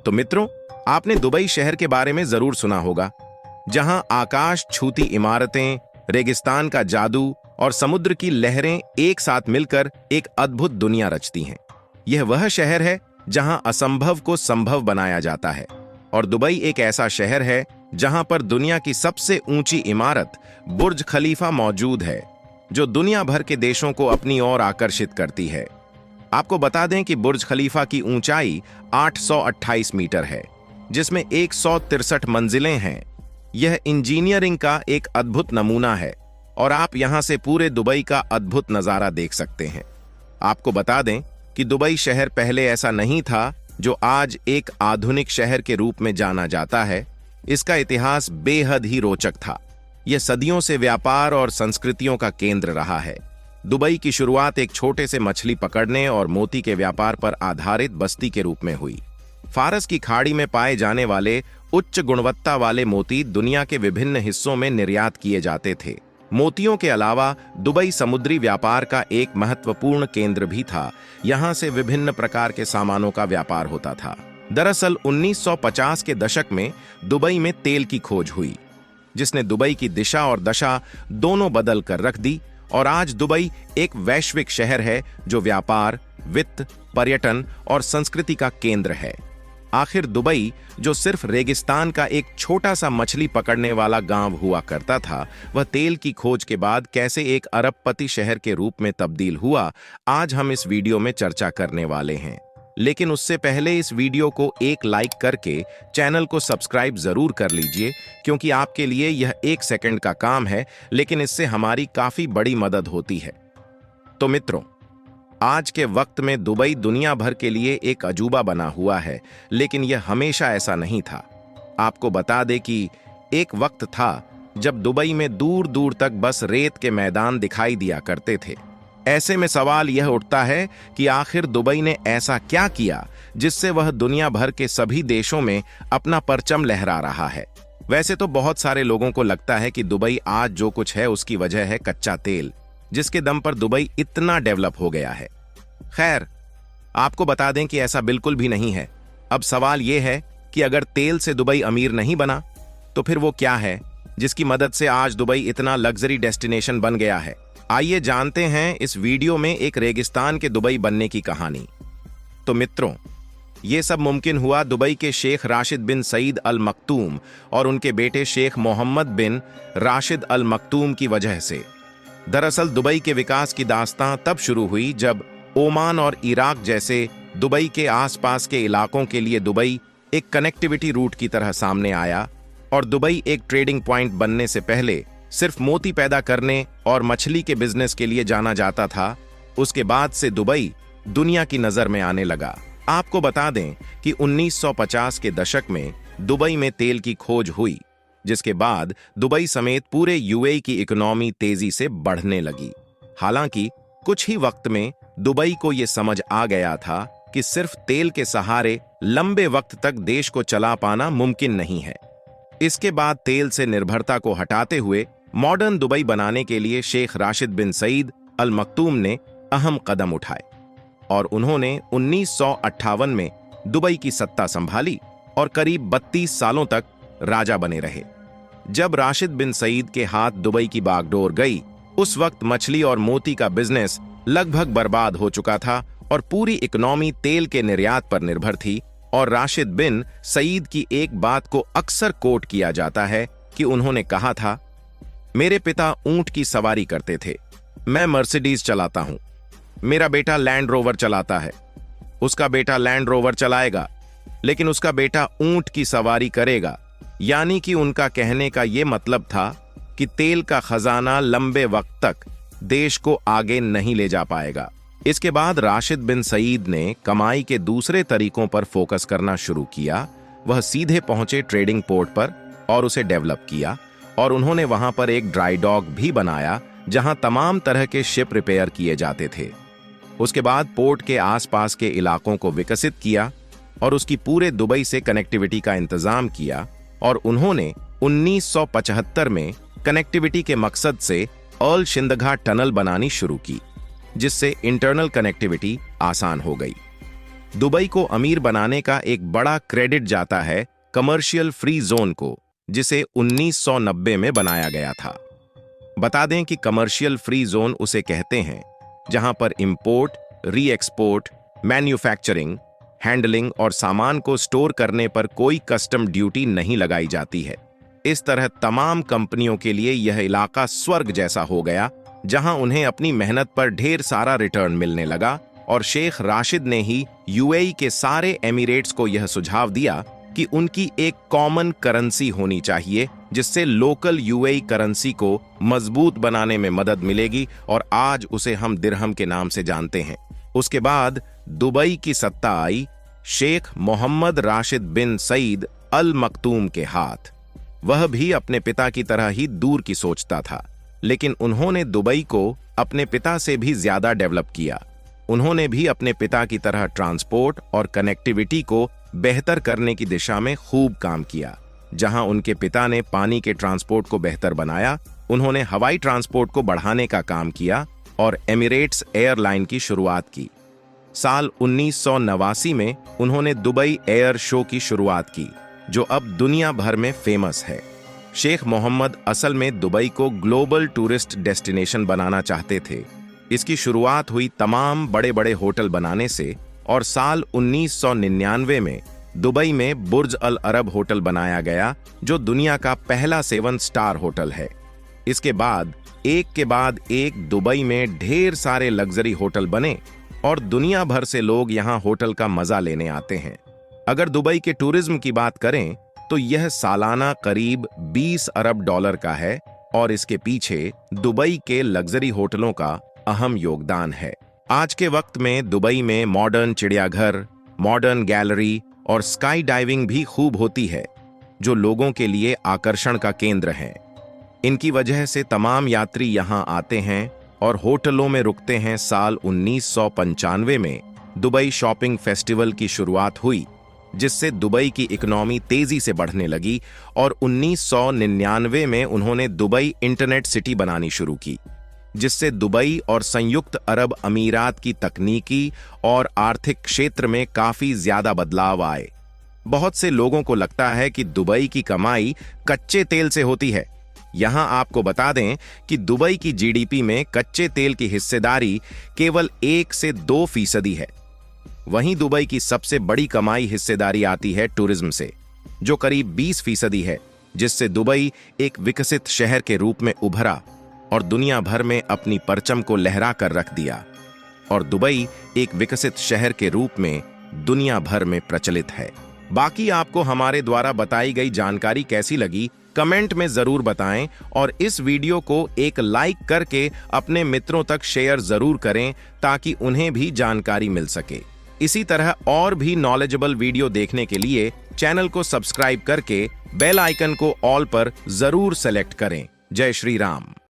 तो मित्रों, आपने दुबई शहर के बारे में जरूर सुना होगा, जहां आकाश छूती इमारतें, रेगिस्तान का जादू और समुद्र की लहरें एक साथ मिलकर एक अद्भुत दुनिया रचती हैं। यह वह शहर है जहां असंभव को संभव बनाया जाता है, और दुबई एक ऐसा शहर है जहां पर दुनिया की सबसे ऊंची इमारत बुर्ज खलीफा मौजूद है, जो दुनिया भर के देशों को अपनी ओर आकर्षित करती है। आपको बता दें कि बुर्ज खलीफा की ऊंचाई 828 मीटर है, जिसमें 163 मंजिलें हैं। यह इंजीनियरिंग का एक अद्भुत नमूना है और आप यहां से पूरे दुबई का अद्भुत नजारा देख सकते हैं। आपको बता दें कि दुबई शहर पहले ऐसा नहीं था जो आज एक आधुनिक शहर के रूप में जाना जाता है। इसका इतिहास बेहद ही रोचक था। यह सदियों से व्यापार और संस्कृतियों का केंद्र रहा है। दुबई की शुरुआत एक छोटे से मछली पकड़ने और मोती के व्यापार पर आधारित बस्ती के रूप में हुई। फारस की खाड़ी में पाए जाने वाले उच्च गुणवत्ता वाले मोती दुनिया के विभिन्न हिस्सों में निर्यात किए जाते थे। मोतियों के अलावा दुबई समुद्री व्यापार का एक महत्वपूर्ण केंद्र भी था। यहां से विभिन्न प्रकार के सामानों का व्यापार होता था। दरअसल 1950 के दशक में दुबई में तेल की खोज हुई, जिसने दुबई की दिशा और दशा दोनों बदल कर रख दी, और आज दुबई एक वैश्विक शहर है जो व्यापार, वित्त, पर्यटन और संस्कृति का केंद्र है। आखिर दुबई, जो सिर्फ रेगिस्तान का एक छोटा सा मछली पकड़ने वाला गांव हुआ करता था, वह तेल की खोज के बाद कैसे एक अरबपति शहर के रूप में तब्दील हुआ, आज हम इस वीडियो में चर्चा करने वाले हैं। लेकिन उससे पहले इस वीडियो को एक लाइक करके चैनल को सब्सक्राइब जरूर कर लीजिए, क्योंकि आपके लिए यह 1 सेकंड का काम है, लेकिन इससे हमारी काफी बड़ी मदद होती है। तो मित्रों, आज के वक्त में दुबई दुनिया भर के लिए एक अजूबा बना हुआ है, लेकिन यह हमेशा ऐसा नहीं था। आपको बता दें कि एक वक्त था जब दुबई में दूर दूर तक बस रेत के मैदान दिखाई दिया करते थे। ऐसे में सवाल यह उठता है कि आखिर दुबई ने ऐसा क्या किया जिससे वह दुनिया भर के सभी देशों में अपना परचम लहरा रहा है। वैसे तो बहुत सारे लोगों को लगता है कि दुबई आज जो कुछ है उसकी वजह है कच्चा तेल, जिसके दम पर दुबई इतना डेवलप हो गया है। खैर, आपको बता दें कि ऐसा बिल्कुल भी नहीं है। अब सवाल यह है कि अगर तेल से दुबई अमीर नहीं बना, तो फिर वो क्या है जिसकी मदद से आज दुबई इतना लग्जरी डेस्टिनेशन बन गया है। आइए जानते हैं इस वीडियो में एक रेगिस्तान के दुबई बनने की कहानी। तो मित्रों, ये सब मुमकिन हुआ दुबई के शेख राशिद बिन सईद अल मक्तूम और उनके बेटे शेख मोहम्मद बिन राशिद अल मक्तूम की वजह से। दरअसल दुबई के विकास की दास्तां तब शुरू हुई जब ओमान और इराक जैसे दुबई के आसपास के इलाकों के लिए दुबई एक कनेक्टिविटी रूट की तरह सामने आया, और दुबई एक ट्रेडिंग पॉइंट बनने से पहले सिर्फ मोती पैदा करने और मछली के बिजनेस के लिए जाना जाता था। उसके बाद से दुबई दुनिया की नजर में आने लगा। आपको बता दें कि 1950 के दशक में दुबई में तेल की खोज हुई, जिसके बाद दुबई समेत पूरे यूएई की इकोनॉमी तेजी से बढ़ने लगी। हालांकि कुछ ही वक्त में दुबई को यह समझ आ गया था कि सिर्फ तेल के सहारे लंबे वक्त तक देश को चला पाना मुमकिन नहीं है। इसके बाद तेल से निर्भरता को हटाते हुए मॉडर्न दुबई बनाने के लिए शेख राशिद बिन सईद अल मक्तूम ने अहम कदम उठाए, और उन्होंने 1958 में दुबई की सत्ता संभाली और करीब 32 सालों तक राजा बने रहे। जब राशिद बिन सईद के हाथ दुबई की बागडोर गई, उस वक्त मछली और मोती का बिजनेस लगभग बर्बाद हो चुका था और पूरी इकोनॉमी तेल के निर्यात पर निर्भर थी। और राशिद बिन सईद की एक बात को अक्सर कोट किया जाता है कि उन्होंने कहा था, मेरे पिता ऊंट की सवारी करते थे, मैं मर्सिडीज चलाता हूं। मेरा बेटा लैंड रोवर चलाता है, उसका बेटा लैंड रोवर चलाएगा, लेकिन उसका बेटा ऊंट की सवारी करेगा। यानी कि उनका कहने का यह मतलब था कि तेल का खजाना लंबे वक्त तक देश को आगे नहीं ले जा पाएगा। इसके बाद राशिद बिन सईद ने कमाई के दूसरे तरीकों पर फोकस करना शुरू किया। वह सीधे पहुंचे ट्रेडिंग पोर्ट पर और उसे डेवलप किया, और उन्होंने वहां पर एक ड्राई डॉक भी बनाया जहां तमाम तरह के शिप रिपेयर किए जाते थे। उसके बाद पोर्ट के आसपास के इलाकों को विकसित किया और उसकी पूरे दुबई से कनेक्टिविटी का इंतजाम किया, और उन्होंने 1975 में कनेक्टिविटी के मकसद से अल शिंदघा टनल बनानी शुरू की, जिससे इंटरनल कनेक्टिविटी आसान हो गई। दुबई को अमीर बनाने का एक बड़ा क्रेडिट जाता है कमर्शियल फ्री जोन को, जिसे 1990 में बनाया गया था। बता दें कि कमर्शियल फ्री जोन उसे कहते हैं जहां पर इंपोर्ट, री एक्सपोर्ट, मैन्युफैक्चरिंग, हैंडलिंग और सामान को स्टोर करने पर कोई कस्टम ड्यूटी नहीं लगाई जाती है। इस तरह तमाम कंपनियों के लिए यह इलाका स्वर्ग जैसा हो गया, जहां उन्हें अपनी मेहनत पर ढेर सारा रिटर्न मिलने लगा। और शेख राशिद ने ही यूएई के सारे एमिरेट्स को यह सुझाव दिया कि उनकी एक कॉमन करेंसी होनी चाहिए, जिससे लोकल यूएई करेंसी को मजबूत बनाने में मदद मिलेगी, और आज उसे हम दिरहम के नाम से जानते हैं। उसके बाद दुबई की सत्ता आई शेख मोहम्मद राशिद बिन सईद अल मखतूम के हाथ। वह भी अपने पिता की तरह ही दूर की सोचता था, लेकिन उन्होंने दुबई को अपने पिता से भी ज्यादा डेवलप किया। उन्होंने भी अपने पिता की तरह ट्रांसपोर्ट और कनेक्टिविटी को बेहतर करने की दिशा में खूब काम किया। जहां उनके पिता ने पानी के ट्रांसपोर्ट को बेहतर बनाया, उन्होंने हवाई ट्रांसपोर्ट को बढ़ाने का काम किया और एमिरेट्स एयरलाइन की शुरुआत की। साल 1989 में उन्होंने दुबई एयर शो की शुरुआत की, जो अब दुनिया भर में फेमस है। शेख मोहम्मद असल में दुबई को ग्लोबल टूरिस्ट डेस्टिनेशन बनाना चाहते थे। इसकी शुरुआत हुई तमाम बड़े बड़े होटल बनाने से, और साल 1999 में दुबई में बुर्ज अल अरब होटल बनाया गया, जो दुनिया का पहला 7 स्टार होटल है। इसके बाद एक दुबई में ढेर सारे लग्जरी होटल बने और दुनिया भर से लोग यहां होटल का मजा लेने आते हैं। अगर दुबई के टूरिज्म की बात करें तो यह सालाना करीब 20 अरब डॉलर का है, और इसके पीछे दुबई के लग्जरी होटलों का अहम योगदान है। आज के वक्त में दुबई में मॉडर्न चिड़ियाघर, मॉडर्न गैलरी और स्काई डाइविंग भी खूब होती है, जो लोगों के लिए आकर्षण का केंद्र है। इनकी वजह से तमाम यात्री यहां आते हैं और होटलों में रुकते हैं। साल 1995 में दुबई शॉपिंग फेस्टिवल की शुरुआत हुई, जिससे दुबई की इकोनॉमी तेजी से बढ़ने लगी, और 1999 में उन्होंने दुबई इंटरनेट सिटी बनानी शुरू की, जिससे दुबई और संयुक्त अरब अमीरात की तकनीकी और आर्थिक क्षेत्र में काफी ज्यादा बदलाव आए। बहुत से लोगों को लगता है कि दुबई की कमाई कच्चे तेल से होती है। यहां आपको बता दें कि दुबई की जीडीपी में कच्चे तेल की हिस्सेदारी केवल 1 से 2% है। वहीं दुबई की सबसे बड़ी कमाई हिस्सेदारी आती है टूरिज्म से, जो करीब 20% है, जिससे दुबई एक विकसित शहर के रूप में उभरा और दुनिया भर में अपनी परचम को लहरा कर रख दिया। और दुबई एक विकसित शहर के रूप में दुनिया भर में प्रचलित है। बाकी आपको हमारे द्वारा बताई गई जानकारी कैसी लगी, कमेंट में जरूर बताएं, और इस वीडियो को एक लाइक करके अपने मित्रों तक शेयर जरूर करें, ताकि उन्हें भी जानकारी मिल सके। इसी तरह और भी नॉलेजेबल वीडियो देखने के लिए चैनल को सब्सक्राइब करके बेल आइकन को ऑल पर जरूर सेलेक्ट करें। जय श्री राम।